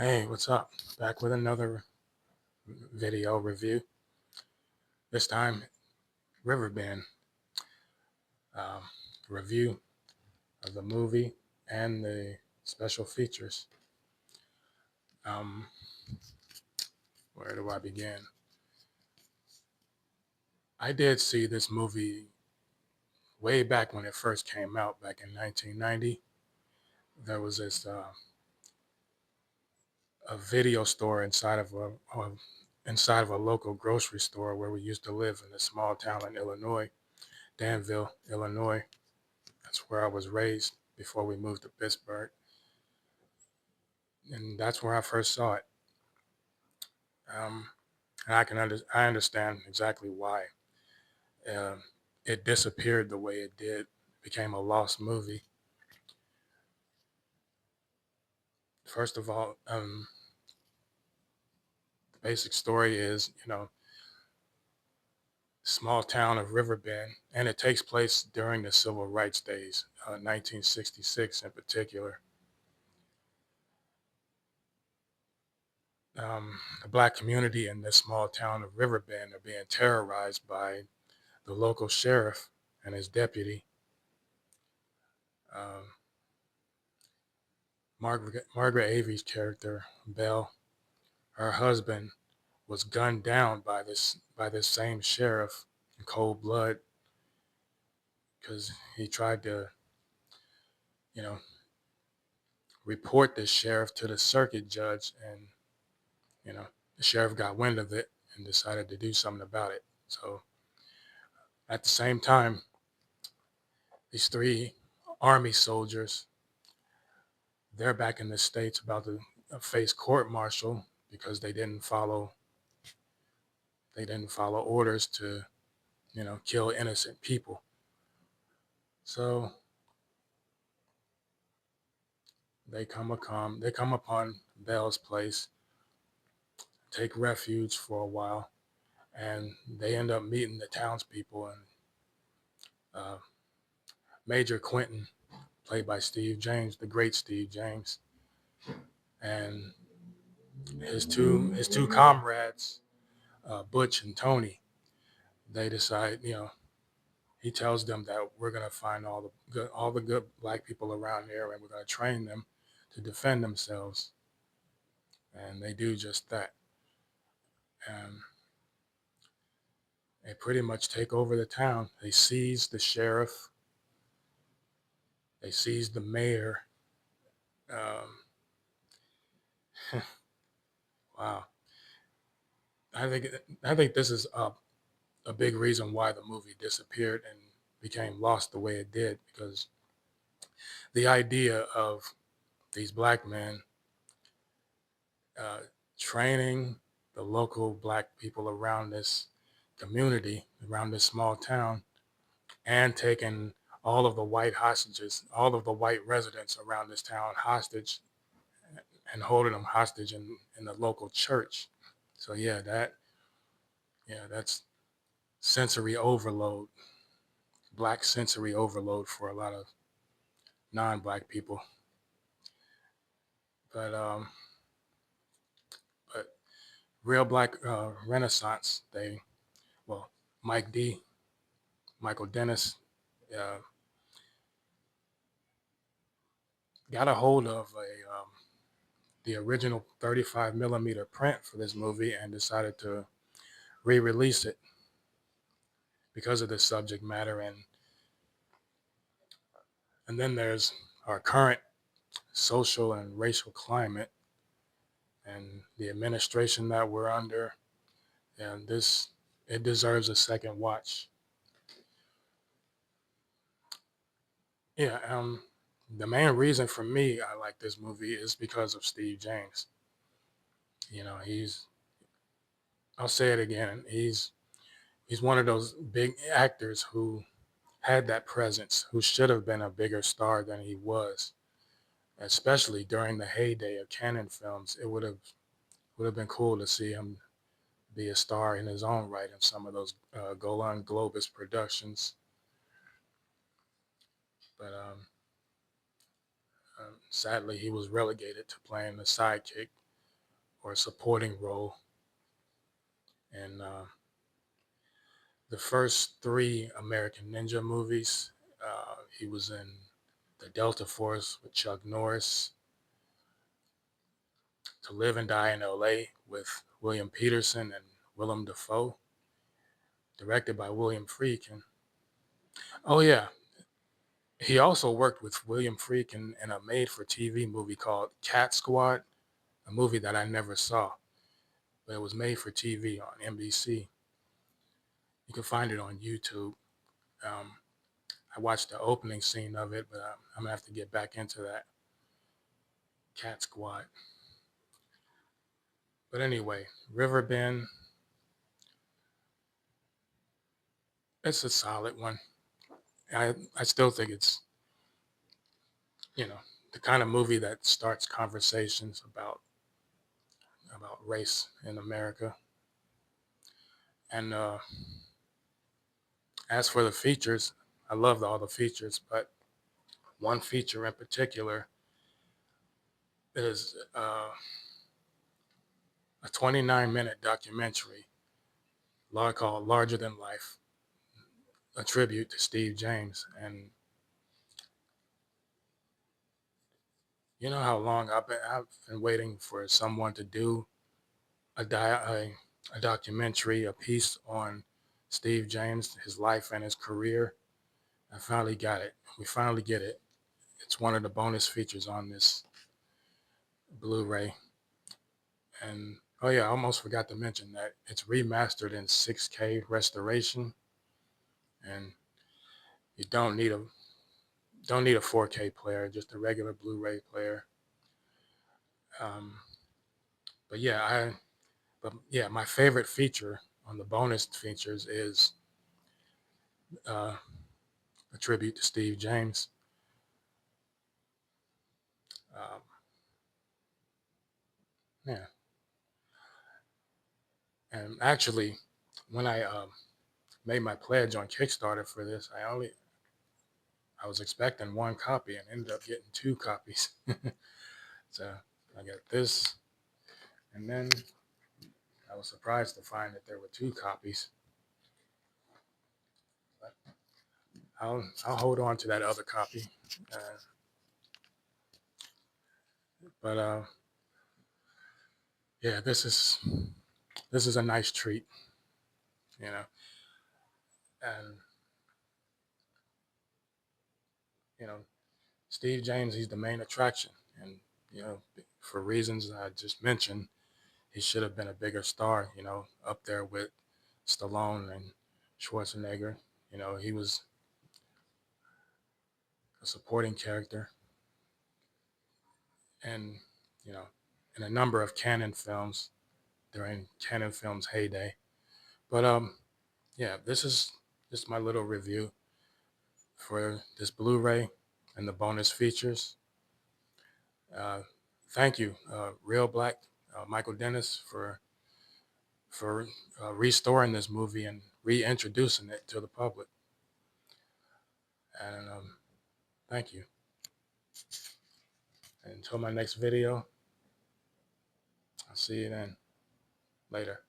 Hey, what's up? Back with another video review. This time, Riverbend um, review of the movie and the special features. Um, where do I begin? I did see this movie way back when it first came out, back in 1990. There was this a video store inside of a local grocery store where we used to live in a small town in Illinois, Danville, Illinois. That's where I was raised before we moved to Pittsburgh. And that's where I first saw it. Um, and I understand exactly why um, it disappeared the way it did, became a lost movie. First of all, the basic story is, small town of Riverbend, and it takes place during the civil rights days, 1966 in particular. The black community in this small town of Riverbend are being terrorized by the local sheriff and his deputy. Um, Margaret Avery's character, Belle, her husband was gunned down by this same sheriff in cold blood because he tried to, you know, report this sheriff to the circuit judge, and you know, the sheriff got wind of it and decided to do something about it. So at the same time, these three army soldiers, they're back in the States about to face court martial because they didn't follow orders to, kill innocent people. So they come upon Belle's place, take refuge for a while, and they end up meeting the townspeople, and uh, Major Quentin, played by Steve James, the great Steve James, and his two comrades, Butch and Tony. They decide, he tells them that we're gonna find all the good black people around here, and we're gonna train them to defend themselves, and they do just that. And they pretty much take over the town. They seize the sheriff. They seize the mayor. Um, wow, I think I think this is a big reason why the movie disappeared and became lost the way it did, because the idea of these black men uh, training the local black people around this community, around this small town, and taking all of the white residents around this town hostage, and holding them hostage in the local church. So that's sensory overload, black sensory overload for a lot of non-black people. But but real black Renaissance, well, Mike D, Michael Dennis, uh, got a hold of the original 35 millimeter print for this movie and decided to re-release it because of the subject matter. And then there's our current social and racial climate and the administration that we're under, and it deserves a second watch. Yeah, the main reason for me I like this movie is because of Steve James. I'll say it again, he's one of those big actors who had that presence, who should have been a bigger star than he was, especially during the heyday of canon films. It would have been cool to see him be a star in his own right in some of those Golan Globus productions. But sadly, he was relegated to playing the sidekick. or supporting role. And the first three American Ninja movies, he was in the Delta Force with Chuck Norris, To Live and Die in LA with William Peterson and Willem Dafoe, directed by William Friedkin. Oh, yeah. He also worked with William Friedkin in a made for TV movie called Cat Squad, a movie that I never saw, but it was made for TV on NBC. You can find it on YouTube. Um, I watched the opening scene of it, but I'm gonna have to get back into that Cat Squad. But anyway, Riverbend, it's a solid one. I still think it's, you know, the kind of movie that starts conversations about race in America. And as for the features, I loved all the features, but one feature in particular is a 29-minute documentary called Larger Than Life, a tribute to Steve James. And you know how long I've been waiting for someone to do a documentary, a piece on Steve James, his life and his career. I finally got it. We finally get it. It's one of the bonus features on this Blu Ray. And oh, yeah, I almost forgot to mention that it's remastered in 6K restoration. And you don't need a 4K player, just a regular Blu Ray player. Um, but yeah, my favorite feature on the bonus features is uh, a tribute to Steve James. Um, yeah, and actually, when I made my pledge on Kickstarter for this, I was expecting one copy and ended up getting two copies. So I got this, and then I was surprised to find that there were two copies. But I'll hold on to that other copy. Uh, but yeah, this is a nice treat, you know. And you know, Steve James, he's the main attraction, and you know, for reasons I just mentioned, he should have been a bigger star. You know, up there with Stallone and Schwarzenegger. You know, he was a supporting character, and you know, in a number of canon films during canon films heyday. But yeah, this is just my little review for this Blu-ray and the bonus features. Uh, Thank you, Real Black Michael Dennis, for restoring this movie and reintroducing it to the public. And thank you. And until my next video, I'll see you then. Later.